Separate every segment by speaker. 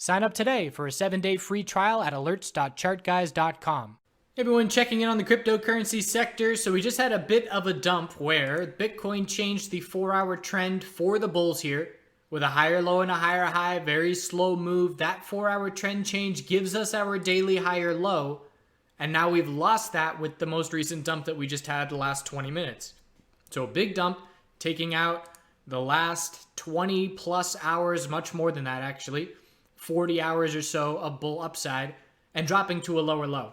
Speaker 1: Sign up today for a 7-day free trial at alerts.chartguys.com. Everyone checking in on the cryptocurrency sector. So we just had a bit of a dump where Bitcoin changed the 4-hour trend for the bulls here with a higher low and a higher high, very slow move. That 4-hour trend change gives us our daily higher low. And now we've lost that with the most recent dump that we just had the last 20 minutes. So a big dump, taking out the last 20 plus hours, much more than that actually, 40 hours or so of bull upside and dropping to a lower low.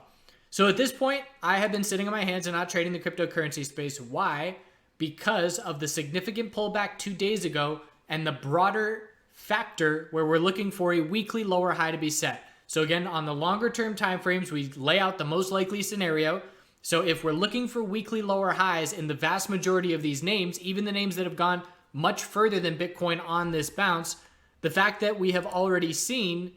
Speaker 1: So at this point, I have been sitting on my hands and not trading the cryptocurrency space. Why? Because of the significant pullback 2 days ago and the broader factor where we're looking for a weekly lower high to be set. So again, on the longer term time frames, we lay out the most likely scenario. So if we're looking for weekly lower highs in the vast majority of these names, even the names that have gone much further than Bitcoin on this bounce, the fact that we have already seen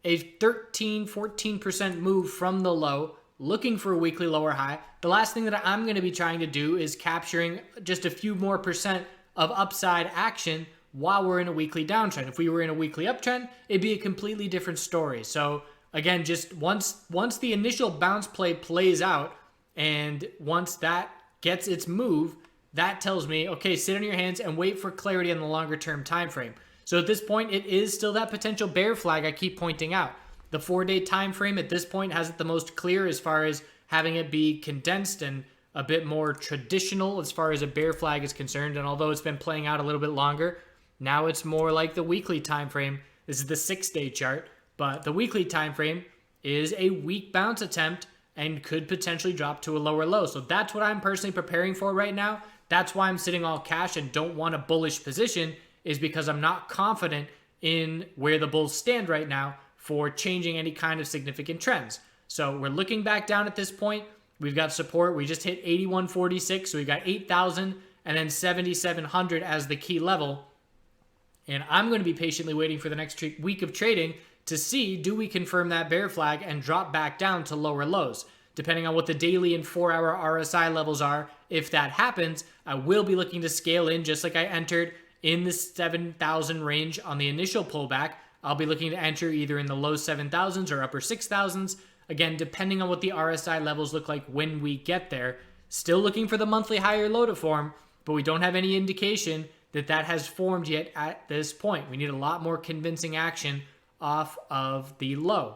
Speaker 1: a 13-14% move from the low, looking for a weekly lower high, the last thing that I'm going to be trying to do is capturing just a few more percent of upside action while we're in a weekly downtrend. If we were in a weekly uptrend, it'd be a completely different story. So again, just once the initial bounce play plays out and once that gets its move, that tells me, okay, sit on your hands and wait for clarity on the longer term time frame. So at this point, it is still that potential bear flag I keep pointing out. The 4-day time frame at this point has it the most clear as far as having it be condensed and a bit more traditional as far as a bear flag is concerned. And although it's been playing out a little bit longer, now it's more like the weekly time frame. This is the 6-day chart, but the weekly time frame is a weak bounce attempt and could potentially drop to a lower low. So that's what I'm personally preparing for right now. That's why I'm sitting all cash and don't want a bullish position, is because I'm not confident in where the bulls stand right now for changing any kind of significant trends. So we're looking back down at this point. We've got support. We just hit 8146. So we've got 8,000 and then 7,700 as the key level. And I'm going to be patiently waiting for the next week of trading to see, do we confirm that bear flag and drop back down to lower lows? Depending on what the daily and 4-hour RSI levels are, if that happens, I will be looking to scale in just like I entered in the 7,000 range on the initial pullback. I'll be looking to enter either in the low 7,000s or upper 6,000s. Again, depending on what the RSI levels look like when we get there. Still looking for the monthly higher low to form, but we don't have any indication that that has formed yet at this point. We need a lot more convincing action off of the low.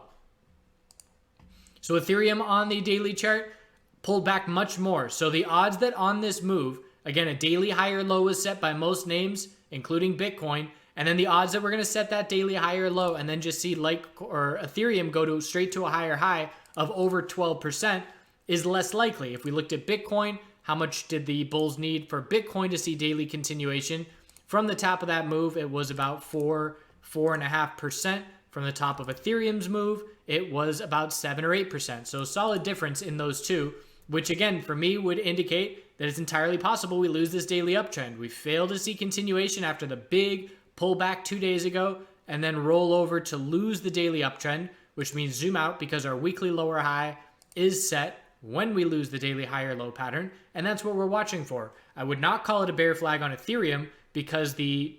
Speaker 1: So Ethereum on the daily chart pulled back much more. So the odds that on this move, again, a daily higher low was set by most names, including Bitcoin, and then the odds that we're going to set that daily higher low and then just see Ethereum go straight to a higher high of over 12% is less likely. If we looked at Bitcoin, how much did the bulls need for Bitcoin to see daily continuation? From the top of that move, it was about 4.5%. From the top of Ethereum's move, it was about 7 or 8%. So solid difference in those two, which again, for me, would indicate that it's entirely possible we lose this daily uptrend. We fail to see continuation after the big pullback 2 days ago and then roll over to lose the daily uptrend, which means zoom out because our weekly lower high is set when we lose the daily higher low pattern. And that's what we're watching for. I would not call it a bear flag on Ethereum because the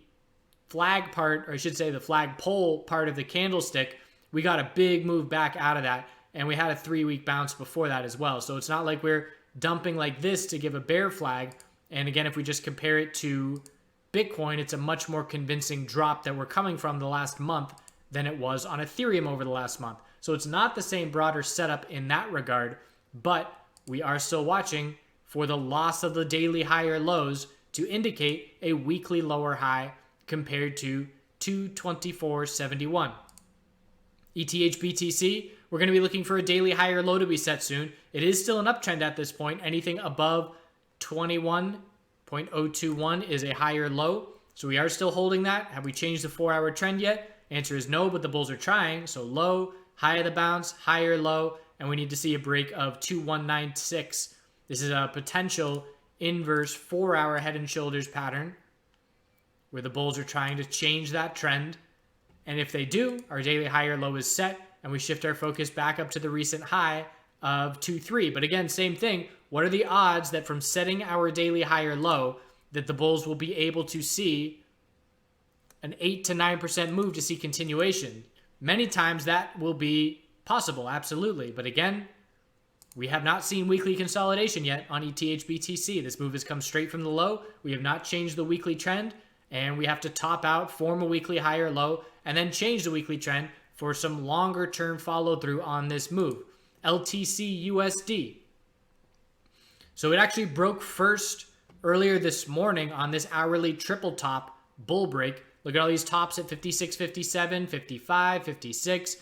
Speaker 1: flag part, or I should say the flag pole part of the candlestick, we got a big move back out of that. And we had a 3-week bounce before that as well. So it's not like we're dumping like this to give a bear flag. And again, if we just compare it to Bitcoin, it's a much more convincing drop that we're coming from the last month than it was on Ethereum over the last month. So it's not the same broader setup in that regard, but we are still watching for the loss of the daily higher lows to indicate a weekly lower high compared to 224.71. ETH BTC, we're going to be looking for a daily higher low to be set soon. It is still an uptrend at this point. Anything above 21.021 is a higher low. So we are still holding that. Have we changed the 4-hour trend yet? Answer is no, but the bulls are trying. So low, high of the bounce, higher low, and we need to see a break of 2196. This is a potential inverse 4-hour head and shoulders pattern where the bulls are trying to change that trend. And if they do, our daily higher low is set and we shift our focus back up to the recent high of 2.3. But again, same thing. What are the odds that from setting our daily higher low that the bulls will be able to see an 8 to 9% move to see continuation? many times that will be possible, absolutely. But again, we have not seen weekly consolidation yet on ETH/BTC. This move has come straight from the low. We have not changed the weekly trend, and we have to top out, form a weekly higher low, and then change the weekly trend for some longer term follow through on this move. LTC USD. So it actually broke first earlier this morning on this hourly triple top bull break. Look at all these tops at 56, 57, 55, 56.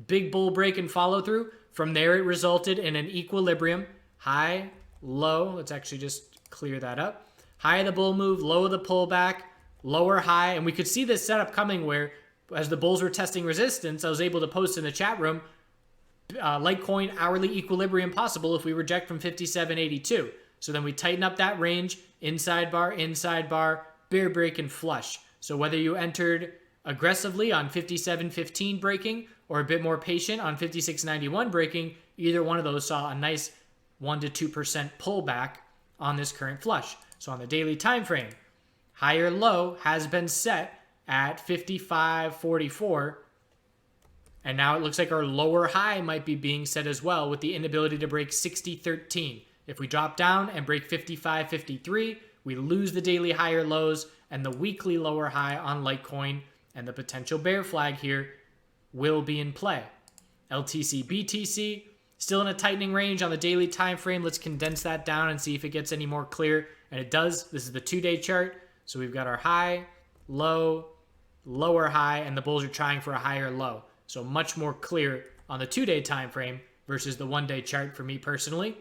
Speaker 1: Big bull break and follow through. From there, it resulted in an equilibrium. High, low. Let's actually just clear that up. High of the bull move, low of the pullback, lower high. And we could see this setup coming where as the bulls were testing resistance, I was able to post in the chat room, Litecoin hourly equilibrium possible if we reject from 57.82. So then we tighten up that range, inside bar, bear break, and flush. So whether you entered aggressively on 57.15 breaking or a bit more patient on 56.91 breaking, either one of those saw a nice 1 to 2% pullback on this current flush. So on the daily time frame, higher low has been set at 55.44. And now it looks like our lower high might be being set as well with the inability to break 60.13. If we drop down and break 55.53, we lose the daily higher lows and the weekly lower high on Litecoin, and the potential bear flag here will be in play. LTC BTC still in a tightening range on the daily time frame. Let's condense that down and see if it gets any more clear. And it does. This is the 2-day chart. So we've got our high, low, lower high, and the bulls are trying for a higher low. So much more clear on the 2-day time frame versus the 1-day chart for me personally.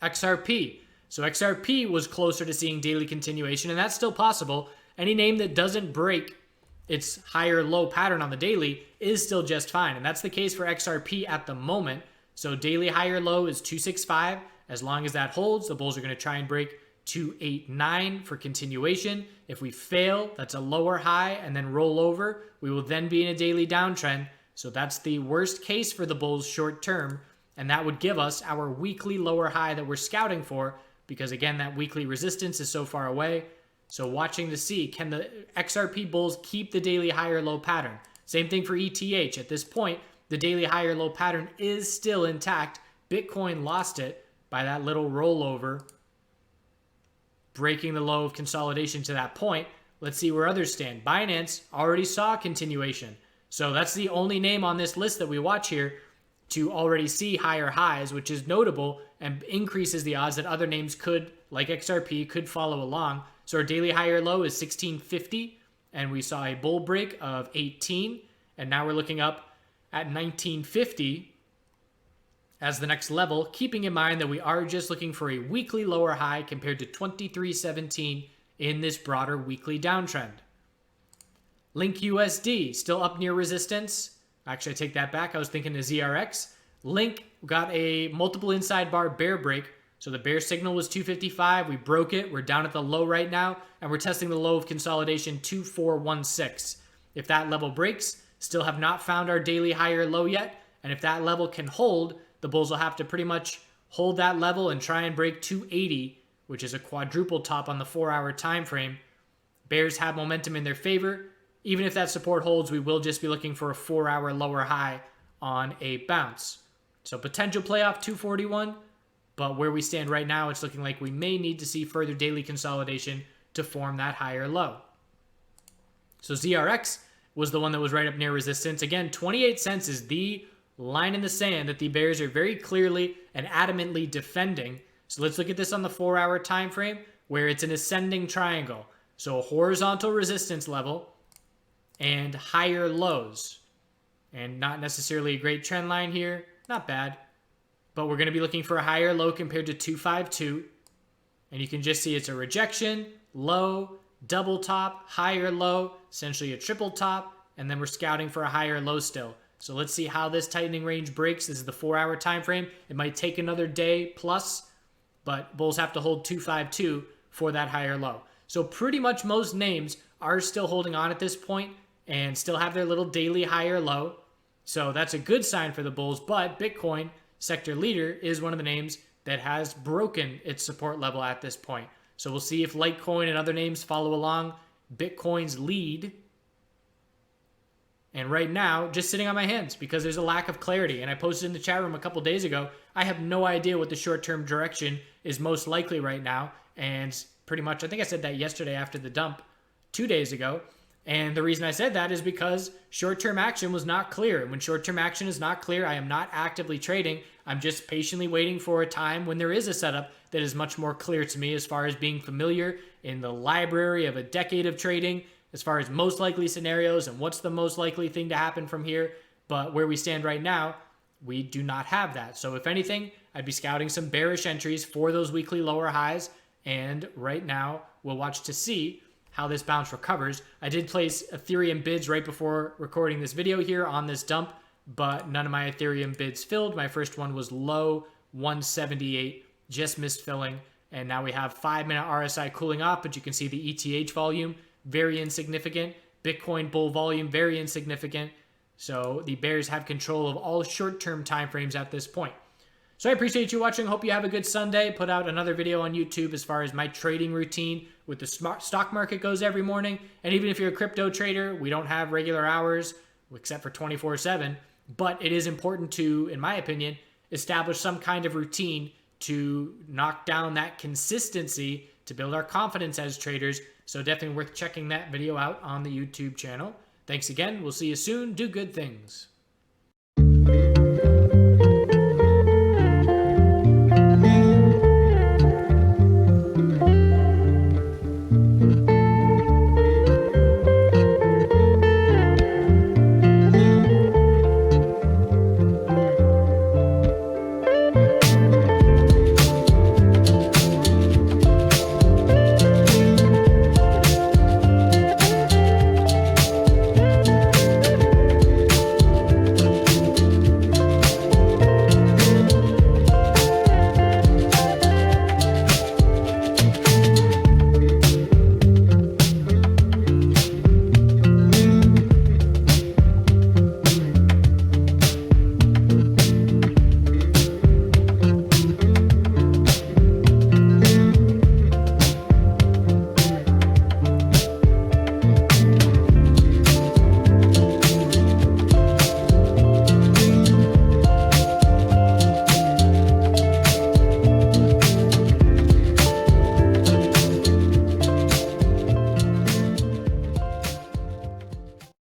Speaker 1: XRP. So XRP was closer to seeing daily continuation, and that's still possible. Any name that doesn't break its higher low pattern on the daily is still just fine. And that's the case for XRP at the moment. So daily higher low is 265. As long as that holds, the bulls are going to try and break 289 for continuation. If we fail, that's a lower high and then roll over. We will then be in a daily downtrend. So that's the worst case for the bulls short term. And that would give us our weekly lower high that we're scouting for, because again, that weekly resistance is so far away. So watching to see, can the XRP bulls keep the daily higher low pattern? Same thing for ETH. At this point, the daily higher low pattern is still intact. Bitcoin lost it by that little rollover, breaking the low of consolidation to that point. Let's see where others stand. Binance already saw continuation. So that's the only name on this list that we watch here to already see higher highs, which is notable and increases the odds that other names could, like XRP, could follow along. So our daily higher low is 1650, and we saw a bull break of 18, and now we're looking up at 1950 as the next level, keeping in mind that we are just looking for a weekly lower high compared to 2317 in this broader weekly downtrend. Link USD still up near resistance. Actually, I take that back. I was thinking the ZRX. Link got a multiple inside bar bear break. So the bear signal was 255. We broke it. We're down at the low right now, and we're testing the low of consolidation 2416. If that level breaks, still have not found our daily higher low yet. And if that level can hold, the bulls will have to pretty much hold that level and try and break 280, which is a quadruple top on the 4-hour time frame. Bears have momentum in their favor. Even if that support holds, we will just be looking for a 4-hour lower high on a bounce. So potential playoff 241, but where we stand right now, it's looking like we may need to see further daily consolidation to form that higher low. So ZRX was the one that was right up near resistance. Again, 28 cents is the line in the sand that the bears are very clearly and adamantly defending. So let's look at this on the 4-hour time frame where it's an ascending triangle. So a horizontal resistance level and higher lows. And not necessarily a great trend line here. Not bad. But we're going to be looking for a higher low compared to 252. And you can just see it's a rejection, low, double top, higher low, essentially a triple top. And then we're scouting for a higher low still. So let's see how this tightening range breaks. This is the 4-hour time frame. It might take another day plus, but bulls have to hold 252 for that higher low. So pretty much most names are still holding on at this point and still have their little daily higher low. So that's a good sign for the bulls, but Bitcoin, sector leader, is one of the names that has broken its support level at this point. So we'll see if Litecoin and other names follow along Bitcoin's lead And right now, just sitting on my hands because there's a lack of clarity. And I posted in the chat room a couple days ago, I have no idea what the short-term direction is most likely right now. And pretty much, I think I said that yesterday after the dump 2 days ago. And the reason I said that is because short-term action was not clear. And when short-term action is not clear, I am not actively trading. I'm just patiently waiting for a time when there is a setup that is much more clear to me as far as being familiar in the library of a decade of trading, as far as most likely scenarios and what's the most likely thing to happen from here. But where we stand right now, we do not have that. So if anything, I'd be scouting some bearish entries for those weekly lower highs. And right now, we'll watch to see how this bounce recovers. I did place Ethereum bids right before recording this video here on this dump, but none of my Ethereum bids filled. My first one was low 178, just missed filling. And now we have 5-minute RSI cooling off, but you can see the ETH volume, very insignificant. Bitcoin bull volume, very insignificant. So the bears have control of all short-term timeframes at this point. So I appreciate you watching. Hope you have a good Sunday. Put out another video on YouTube as far as my trading routine with the stock market goes every morning. And even if you're a crypto trader, we don't have regular hours except for 24/7. But it is important to, in my opinion, establish some kind of routine to knock down that consistency to build our confidence as traders. So definitely worth checking that video out on the YouTube channel. Thanks again. We'll see you soon. Do good things.